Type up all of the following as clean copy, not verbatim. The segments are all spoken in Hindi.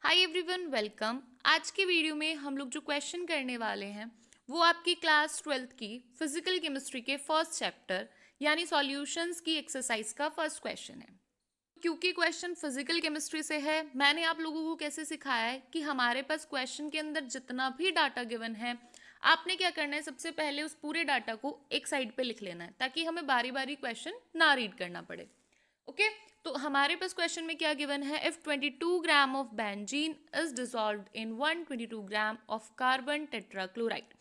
Hi everyone, welcome. आज के वीडियो में हम लोग जो क्वेश्चन करने वाले हैं वो आपकी क्लास 12th की फिजिकल केमिस्ट्री के फर्स्ट चैप्टर यानी सॉल्यूशंस की एक्सरसाइज का फर्स्ट क्वेश्चन है। क्योंकि क्वेश्चन फिजिकल केमिस्ट्री से है, मैंने आप लोगों को कैसे सिखाया है कि हमारे पास क्वेश्चन के अंदर जितना भी डाटा गिवन है, आपने क्या करना है, सबसे पहले उस पूरे डाटा को एक साइड पे लिख लेना है ताकि हमें बारी बारी क्वेश्चन ना रीड करना पड़े। ओके तो हमारे पास क्वेश्चन में क्या गिवन है, if 22 gram of benzene is dissolved in 122 gram of carbon tetrachloride.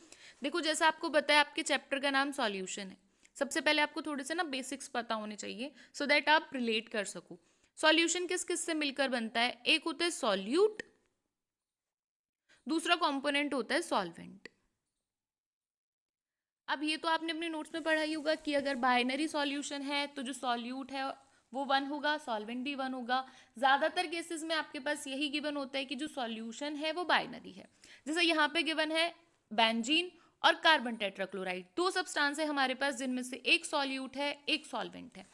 देखो, जैसा आपको बताया, आपके चैप्टर का नाम सॉल्यूशन है। सबसे पहले आपको थोड़े से ना बेसिक्स पता होने चाहिए सो दैट आप रिलेट कर सको। सॉल्यूशन किस किस से मिलकर बनता है? एक होता है सॉल्यूट, दूसरा कंपोनेंट होता है सॉल्वेंट। अब ये तो आपने अपने नोट्स में पढ़ा ही होगा कि अगर बाइनरी सॉल्यूशन है तो जो सॉल्यूट है वो वन होगा, सॉल्वेंट भी वन होगा। ज्यादातर केसेस में आपके पास यही गिवन होता है कि जो सॉल्यूशन है वो बाइनरी है। जैसे यहाँ पे गिवन है बेंजीन और कार्बन टेट्राक्लोराइड, दो सब्सटेंस है हमारे पास जिनमें से एक सॉल्यूट है एक सॉल्वेंट है।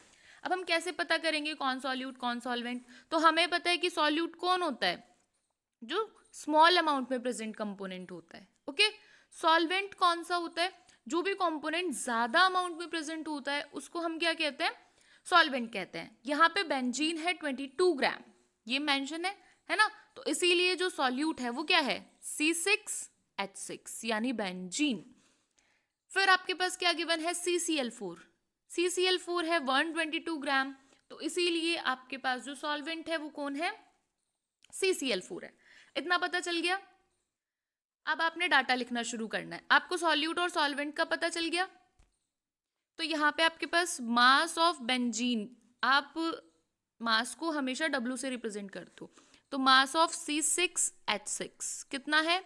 अब हम कैसे पता करेंगे कौन सॉल्यूट कौन सॉल्वेंट? तो हमें पता है कि सॉल्यूट कौन होता है, जो स्मॉल अमाउंट में प्रेजेंट कंपोनेंट होता है। ओके, सॉल्वेंट कौन सा होता है? जो भी कंपोनेंट ज्यादा अमाउंट में प्रेजेंट होता है उसको हम क्या कहते हैं? सॉल्वेंट कहते हैं। यहाँ पे बेंजीन है 22 ग्राम, ये मेंशन है ना? तो इसीलिए जो सॉल्यूट है वो क्या है? C6H6 यानी बेंजीन। फिर आपके पास क्या गिवन है? CCl4। CCl4 है 122 ग्राम, तो इसीलिए आपके पास जो सॉल्वेंट है वो कौन है? CCl4 है। इतना पता चल गया। अब आपने डाटा लिखना शुरू करना है। आपको सॉल्यूट और सॉल्वेंट का पता चल गया, तो यहाँ पे आपके पास मास ऑफ बेंजीन, आप मास को हमेशा W से रिप्रेजेंट करते हो, तो मास ऑफ C6H6 कितना है?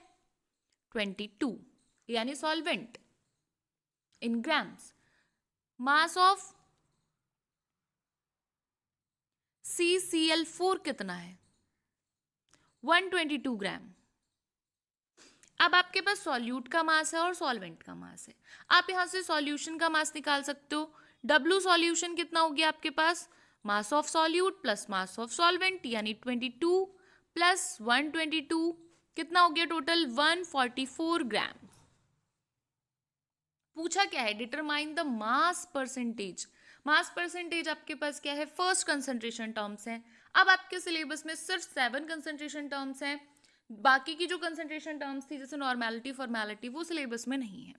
22 यानी solvent in grams. Mass of CCl4 कितना है? 122 ग्राम। अब आपके पास सॉल्यूट का मास है और सॉल्वेंट का मास है। आप यहां से सॉल्यूशन का मास निकाल सकते हो। W सॉल्यूशन कितना हो गया आपके पास? Mass of solute plus mass of solvent यानी 22 प्लस 122 कितना हो गया टोटल? 144 ग्राम। पूछा क्या है? Determine the mass percentage. Mass percentage आपके पास क्या है? फर्स्ट कंसंट्रेशन टर्म्स हैं। अब आपके सिलेबस में सिर्फ 7 कंसंट्रेशन टर्म्स हैं, बाकी की जो कंसंट्रेशन टर्म्स थी जैसे नॉर्मेलिटी फॉर्मेलिटी वो सिलेबस में नहीं है।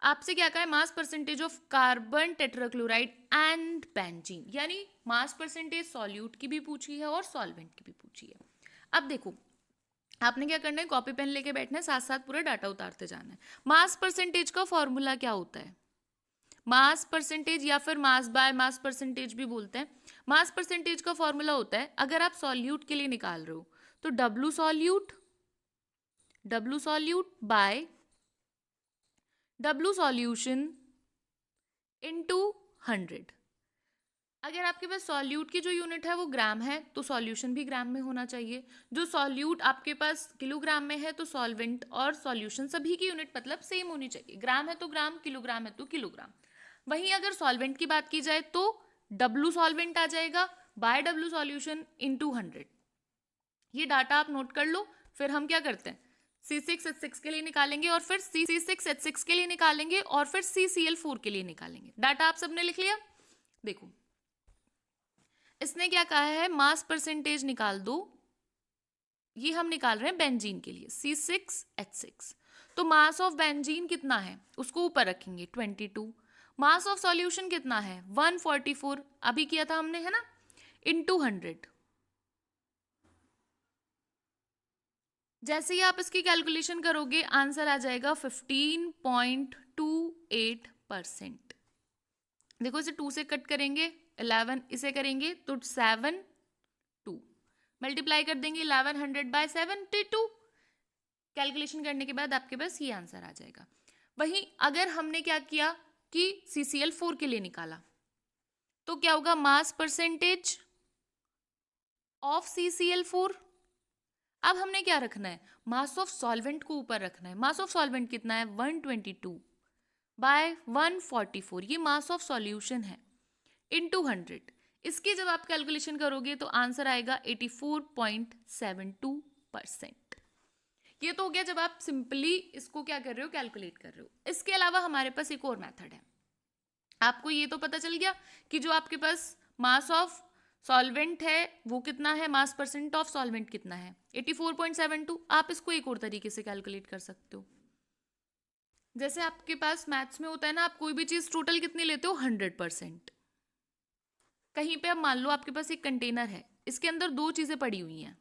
आपसे क्या कहा है? Mass percentage of carbon tetrachloride and benzene, यानी मास परसेंटेज सॉल्यूट की भी पूछी है और सॉल्वेंट की भी पूछी है। अब देखो, आपने क्या करना है, कॉपी पेन लेके बैठना है, साथ साथ पूरा डाटा उतारते जाना है। मास परसेंटेज का फॉर्मूला क्या होता है? मास परसेंटेज या फिर मास बाय मास परसेंटेज भी बोलते हैं। मास परसेंटेज का फॉर्मूला होता है, अगर आप सॉल्यूट के लिए निकाल रहे हो तो W solute bye W solution into 100। अगर आपके पास सॉल्यूट की जो यूनिट है वो ग्राम है तो सॉल्यूशन भी ग्राम में होना चाहिए। जो सॉल्यूट आपके पास किलोग्राम में है तो सॉल्वेंट और सॉल्यूशन सभी की यूनिट मतलब सेम होनी चाहिए। ग्राम है तो ग्राम, किलोग्राम है तो किलोग्राम। वहीं अगर सॉल्वेंट की बात की जाए तो W सॉल्वेंट आ जाएगा बाय W सॉल्यूशन इनटू 100। ये डाटा आप नोट कर लो। फिर हम क्या करते हैं, C6H6 के लिए निकालेंगे और फिर C6H6 के लिए निकालेंगे और फिर CCl4 के लिए निकालेंगे। डाटा आप सबने लिख लिया? देखो, इसने क्या कहा है, मास परसेंटेज निकाल दो। ये हम निकाल रहे हैं बेंजीन के लिए, C6H6। तो मास ऑफ बेंजीन कितना है उसको ऊपर रखेंगे 22। मास ऑफ सॉल्यूशन कितना है? 144, अभी किया था हमने, है ना, इनटू 100। जैसे ही आप इसकी कैलकुलेशन करोगे आंसर आ जाएगा 15.28%। देखो, इसे 2 से कट करेंगे, 11 इसे करेंगे तो 7 2 मल्टीप्लाई कर देंगे 1100 बाय 72। कैलकुलेशन करने के बाद आपके पास ये आंसर आ जाएगा। वहीं अगर हमने क्या किया कि CCl4 के लिए निकाला तो क्या होगा? Mass percentage of CCl4। अब हमने क्या रखना है? मास ऑफ सॉल्वेंट को ऊपर रखना है। मास ऑफ सॉल्वेंट कितना है? 122 बाय 144, ये मास ऑफ सॉल्यूशन है, इनटू 100। इसकी जब आप कैलकुलेशन करोगे तो आंसर आएगा 84.72%। ये तो हो गया जब आप सिंपली इसको क्या कर रहे हो, कैलकुलेट कर रहे हो। इसके अलावा हमारे पास एक और मेथड है। आपको ये तो पता चल गया कि जो आपके पास मास ऑफ सॉल्वेंट है वो कितना है, मास परसेंट ऑफ सॉल्वेंट कितना है, 84.72। आप इसको एक और तरीके से कैलकुलेट कर सकते हो। जैसे आपके पास मैथ्स में होता है ना, आप कोई भी चीज टोटल कितनी लेते हो, 100%। कहीं पे अब मान लो आपके पास एक कंटेनर है, इसके अंदर दो चीजें पड़ी हुई हैं,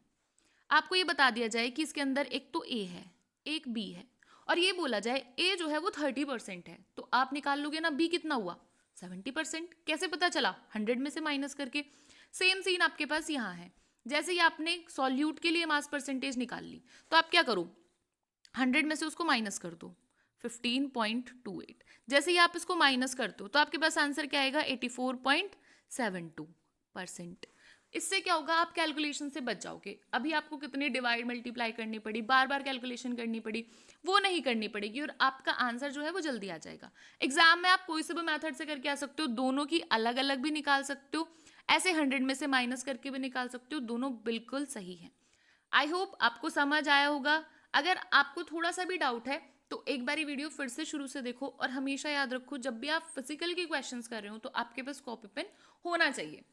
आपको ये बता दिया जाए कि इसके अंदर एक तो ए है एक बी है, और ये बोला जाए ए जो है वो 30% है, तो आप निकाल लोगे ना बी कितना हुआ, 70%। कैसे पता चला, 100 में से माइनस करके। सेम सीन आपके पास यहाँ है। जैसे ही आपने सॉल्यूट के लिए मास परसेंटेज निकाल ली, तो आप क्या करो, 100 में से उसको माइनस कर दो, 15.28। जैसे ही आप इसको माइनस करते हो तो आपके पास आंसर क्या आएगा, 84.72%। इससे क्या होगा, आप कैलकुलेशन से बच जाओगे। अभी आपको कितनी डिवाइड मल्टीप्लाई करनी पड़ी, बार बार कैलकुलेशन करनी पड़ी, वो नहीं करनी पड़ेगी और आपका आंसर जो है वो जल्दी आ जाएगा। एग्जाम में आप कोई से भी मेथड से करके आ सकते हो, दोनों की अलग अलग भी निकाल सकते हो, ऐसे 100 में से माइनस करके भी निकाल सकते हो, दोनों बिल्कुल सही है। आई होप आपको समझ आया होगा। अगर आपको थोड़ा सा भी डाउट है तो एक बारी वीडियो फिर से शुरू से देखो, और हमेशा याद रखो जब भी आप फिजिकल के क्वेश्चंस कर रहे हो तो आपके पास कॉपी पेन होना चाहिए।